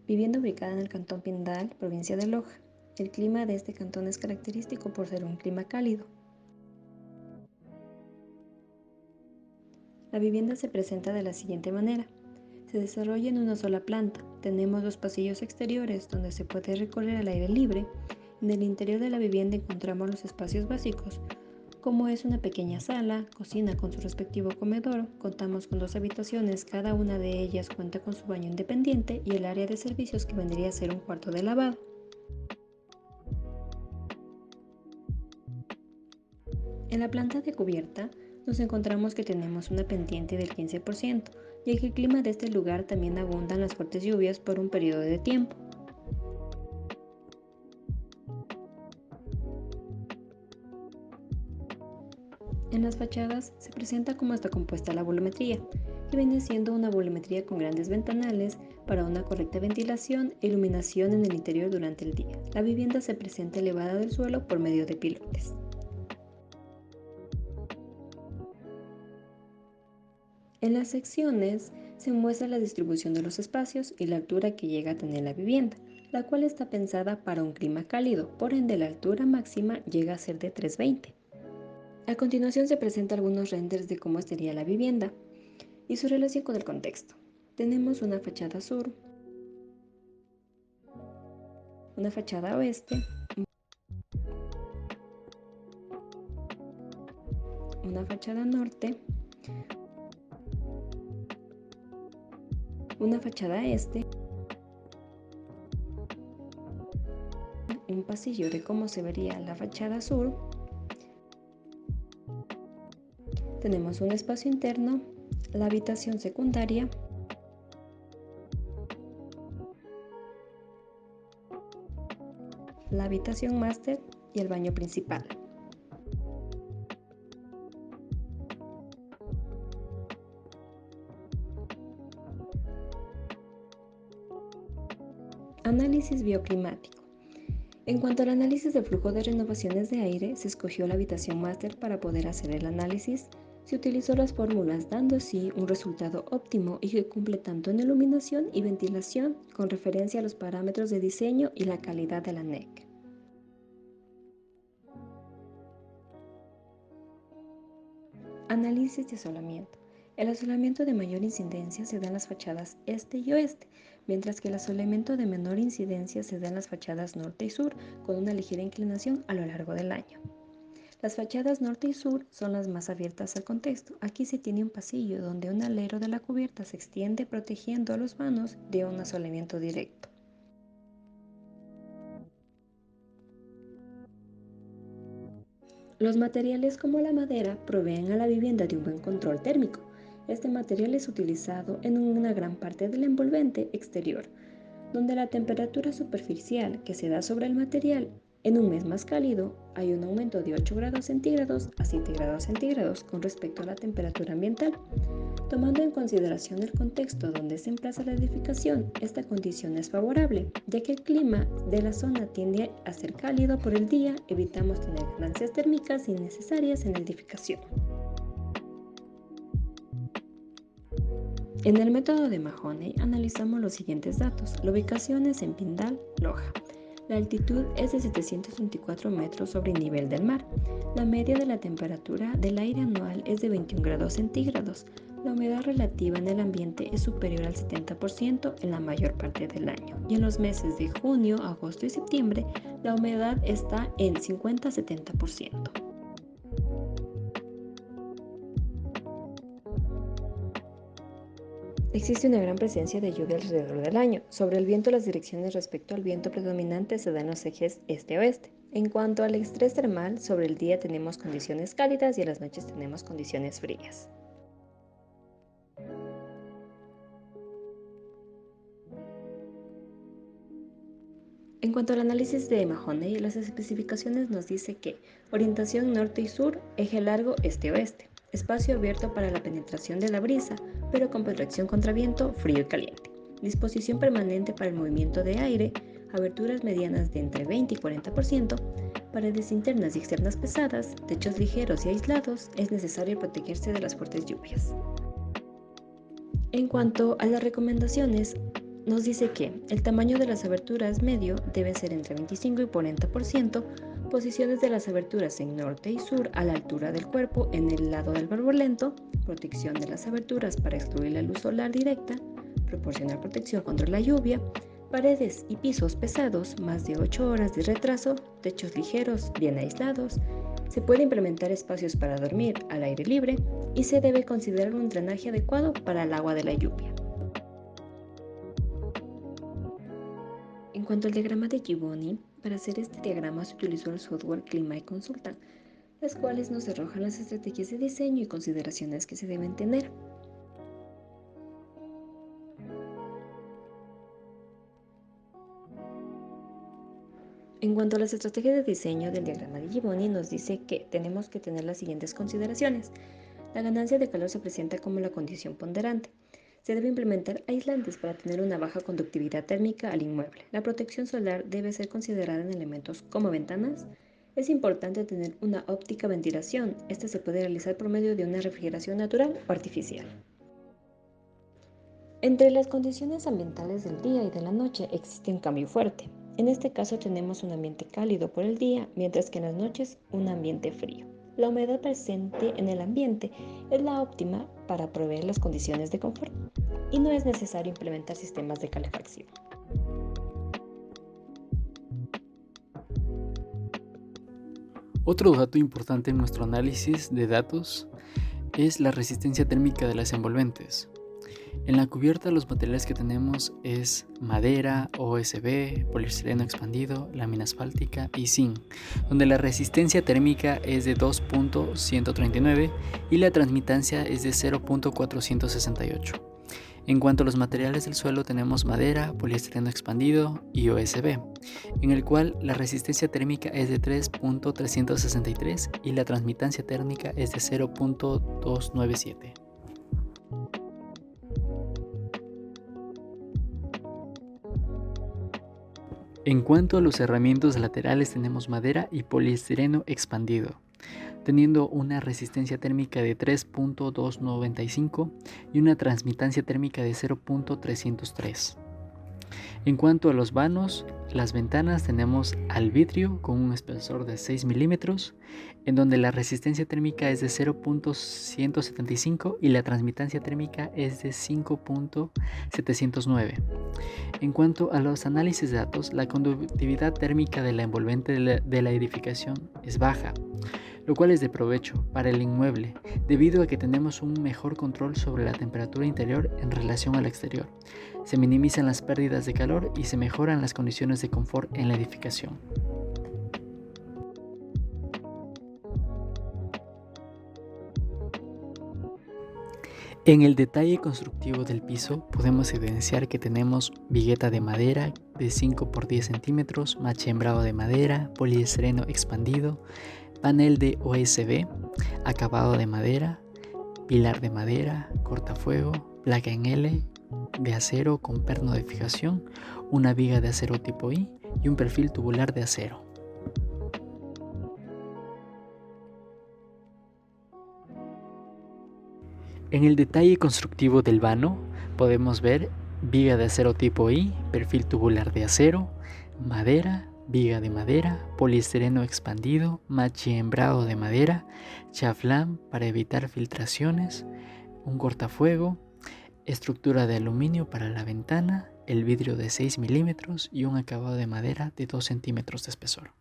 Vivienda ubicada en el cantón Pindal, provincia de Loja. El clima de este cantón es característico por ser un clima cálido. La vivienda se presenta de la siguiente manera. Se desarrolla en una sola planta. Tenemos dos pasillos exteriores donde se puede recorrer al aire libre. En el interior de la vivienda encontramos los espacios básicos, como es una pequeña sala, cocina con su respectivo comedor. Contamos con dos habitaciones, cada una de ellas cuenta con su baño independiente y el área de servicios que vendría a ser un cuarto de lavado. En la planta de cubierta nos encontramos que tenemos una pendiente del 15%, ya que el clima de este lugar también abundan las fuertes lluvias por un periodo de tiempo. En las fachadas se presenta cómo está compuesta la volumetría, que viene siendo una volumetría con grandes ventanales para una correcta ventilación e iluminación en el interior durante el día. La vivienda se presenta elevada del suelo por medio de pilotes. En las secciones se muestra la distribución de los espacios y la altura que llega a tener la vivienda, la cual está pensada para un clima cálido, por ende la altura máxima llega a ser de 320. A continuación se presentan algunos renders de cómo estaría la vivienda y su relación con el contexto. Tenemos una fachada sur, una fachada oeste, una fachada norte, una fachada este, un pasillo de cómo se vería la fachada sur. Tenemos un espacio interno, la habitación secundaria, la habitación máster y el baño principal. Análisis bioclimático. En cuanto al análisis de flujo de renovaciones de aire, se escogió la habitación máster para poder hacer el análisis. Se utilizó las fórmulas dando así un resultado óptimo y que cumple tanto en iluminación y ventilación con referencia a los parámetros de diseño y la calidad de la NEC. Análisis de asolamiento. El asolamiento de mayor incidencia se da en las fachadas este y oeste, mientras que el asolamiento de menor incidencia se da en las fachadas norte y sur, con una ligera inclinación a lo largo del año. Las fachadas norte y sur son las más abiertas al contexto. Aquí se tiene un pasillo donde un alero de la cubierta se extiende protegiendo a los vanos de un asolamiento directo. Los materiales como la madera proveen a la vivienda de un buen control térmico. Este material es utilizado en una gran parte del envolvente exterior, donde la temperatura superficial que se da sobre el material en un mes más cálido hay un aumento de 8 grados centígrados a 7 grados centígrados con respecto a la temperatura ambiental. Tomando en consideración el contexto donde se emplaza la edificación, esta condición es favorable, ya que el clima de la zona tiende a ser cálido por el día, evitamos tener ganancias térmicas innecesarias en la edificación. En el método de Mahoney analizamos los siguientes datos. La ubicación es en Pindal, Loja. La altitud es de 724 metros sobre el nivel del mar. La media de la temperatura del aire anual es de 21 grados centígrados. La humedad relativa en el ambiente es superior al 70% en la mayor parte del año. Y en los meses de junio, agosto y septiembre, la humedad está en 50-70%. Existe una gran presencia de lluvia alrededor del año. Sobre el viento, las direcciones respecto al viento predominante se dan en los ejes este-oeste. En cuanto al estrés termal, sobre el día tenemos condiciones cálidas y en las noches tenemos condiciones frías. En cuanto al análisis de Mahoney, las especificaciones nos dice que orientación norte y sur, eje largo este-oeste, espacio abierto para la penetración de la brisa, pero con protección contra viento frío y caliente, disposición permanente para el movimiento de aire, aberturas medianas de entre 20 y 40%, paredes internas y externas pesadas, techos ligeros y aislados, es necesario protegerse de las fuertes lluvias. En cuanto a las recomendaciones, nos dice que el tamaño de las aberturas medio debe ser entre 25 y 40%, posiciones de las aberturas en norte y sur a la altura del cuerpo en el lado del barbolento, protección de las aberturas para excluir la luz solar directa, proporcionar protección contra la lluvia, paredes y pisos pesados, más de 8 horas de retraso, techos ligeros, bien aislados. Se puede implementar espacios para dormir al aire libre y se debe considerar un drenaje adecuado para el agua de la lluvia. En cuanto al diagrama de Gibboni, para hacer este diagrama se utilizó el software Climate Consultant, las cuales nos arrojan las estrategias de diseño y consideraciones que se deben tener. En cuanto a las estrategias de diseño del diagrama de Gibboni, nos dice que tenemos que tener las siguientes consideraciones. La ganancia de calor se presenta como la condición ponderante. Se debe implementar aislantes para tener una baja conductividad térmica al inmueble. La protección solar debe ser considerada en elementos como ventanas. Es importante tener una óptica ventilación. Esta se puede realizar por medio de una refrigeración natural o artificial. Entre las condiciones ambientales del día y de la noche existe un cambio fuerte. En este caso tenemos un ambiente cálido por el día, mientras que en las noches un ambiente frío. La humedad presente en el ambiente es la óptima para proveer las condiciones de confort y no es necesario implementar sistemas de calefacción. Otro dato importante en nuestro análisis de datos es la resistencia térmica de las envolventes. En la cubierta los materiales que tenemos es madera, OSB, poliestireno expandido, lámina asfáltica y zinc, donde la resistencia térmica es de 2.139 y la transmitancia es de 0.468. En cuanto a los materiales del suelo tenemos madera, poliestireno expandido y OSB, en el cual la resistencia térmica es de 3.363 y la transmitancia térmica es de 0.297. En cuanto a los cerramientos laterales tenemos madera y poliestireno expandido, teniendo una resistencia térmica de 3.295 y una transmitancia térmica de 0.303. En cuanto a los vanos, las ventanas tenemos albitrio con un espesor de 6 milímetros, en donde la resistencia térmica es de 0.175 y la transmitancia térmica es de 5.709. En cuanto a los análisis de datos, la conductividad térmica de la envolvente de la edificación es baja, lo cual es de provecho para el inmueble debido a que tenemos un mejor control sobre la temperatura interior en relación al exterior. Se minimizan las pérdidas de calor y se mejoran las condiciones de confort en la edificación. En el detalle constructivo del piso podemos evidenciar que tenemos vigueta de madera de 5 por 10 centímetros, machembrado de madera, poliestireno expandido, panel de OSB, acabado de madera, pilar de madera, cortafuego, placa en L de acero con perno de fijación, una viga de acero tipo I y un perfil tubular de acero. En el detalle constructivo del vano podemos ver viga de acero tipo I, perfil tubular de acero, madera, viga de madera, poliestireno expandido, machembrado de madera, chaflán para evitar filtraciones, un cortafuego, estructura de aluminio para la ventana, el vidrio de 6 milímetros y un acabado de madera de 2 centímetros de espesor.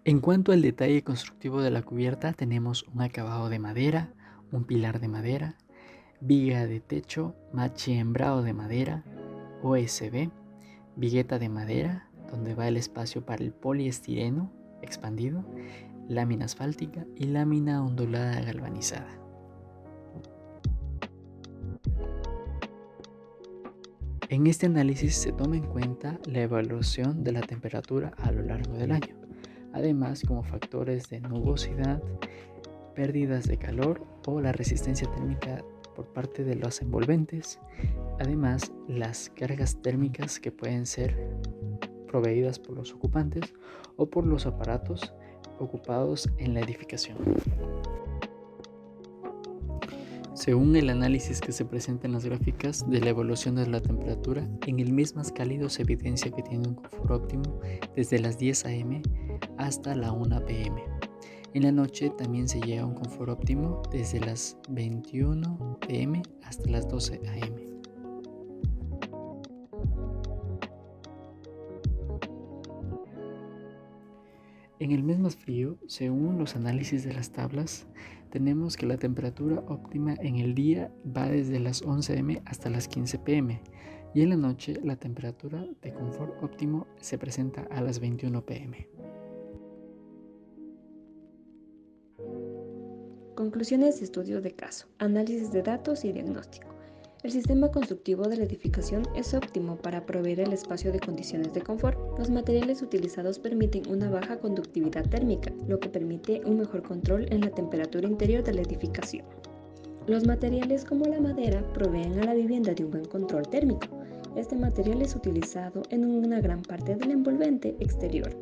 En cuanto al detalle constructivo de la cubierta, tenemos un acabado de madera, un pilar de madera, viga de techo, machembrado de madera, OSB, vigueta de madera, donde va el espacio para el poliestireno expandido, lámina asfáltica y lámina ondulada galvanizada. En este análisis se toma en cuenta la evaluación de la temperatura a lo largo del año, además como factores de nubosidad, pérdidas de calor o la resistencia térmica por parte de los envolventes, además las cargas térmicas que pueden ser proveídas por los ocupantes o por los aparatos ocupados en la edificación. Según el análisis que se presenta en las gráficas de la evolución de la temperatura, en el mes más cálido se evidencia que tiene un confort óptimo desde las 10 a.m. hasta la 1 p.m. En la noche también se llega a un confort óptimo desde las 21 p.m. hasta las 12 a.m. En el mes más frío, según los análisis de las tablas, tenemos que la temperatura óptima en el día va desde las 11 am hasta las 15 pm y en la noche la temperatura de confort óptimo se presenta a las 21 pm. Conclusiones de estudio de caso, análisis de datos y diagnóstico. El sistema constructivo de la edificación es óptimo para proveer el espacio de condiciones de confort. Los materiales utilizados permiten una baja conductividad térmica, lo que permite un mejor control en la temperatura interior de la edificación. Los materiales como la madera proveen a la vivienda de un buen control térmico. Este material es utilizado en una gran parte del envolvente exterior,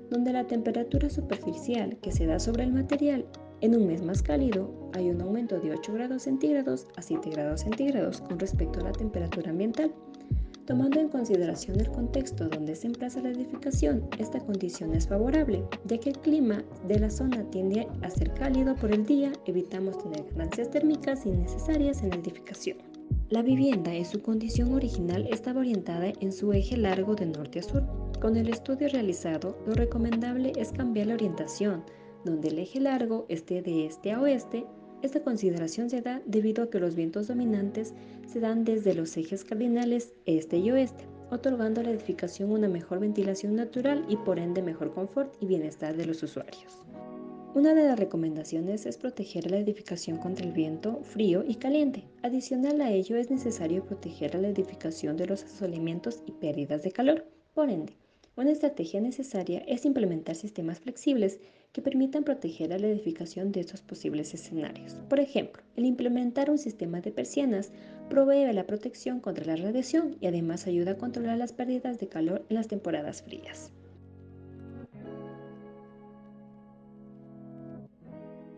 donde la temperatura superficial que se da sobre el material en un mes más cálido hay un aumento de 8 grados centígrados a 7 grados centígrados con respecto a la temperatura ambiental. Tomando en consideración el contexto donde se emplaza la edificación, esta condición es favorable, ya que el clima de la zona tiende a ser cálido por el día, evitamos tener ganancias térmicas innecesarias en la edificación. La vivienda en su condición original estaba orientada en su eje largo de norte a sur. Con el estudio realizado, lo recomendable es cambiar la orientación, donde el eje largo esté de este a oeste. Esta consideración se da debido a que los vientos dominantes se dan desde los ejes cardinales este y oeste, otorgando a la edificación una mejor ventilación natural y por ende mejor confort y bienestar de los usuarios. Una de las recomendaciones es proteger la edificación contra el viento frío y caliente. Adicional a ello es necesario proteger a la edificación de los asolamientos y pérdidas de calor. Por ende, una estrategia necesaria es implementar sistemas flexibles que permitan proteger a la edificación de estos posibles escenarios. Por ejemplo, el implementar un sistema de persianas provee la protección contra la radiación y además ayuda a controlar las pérdidas de calor en las temporadas frías.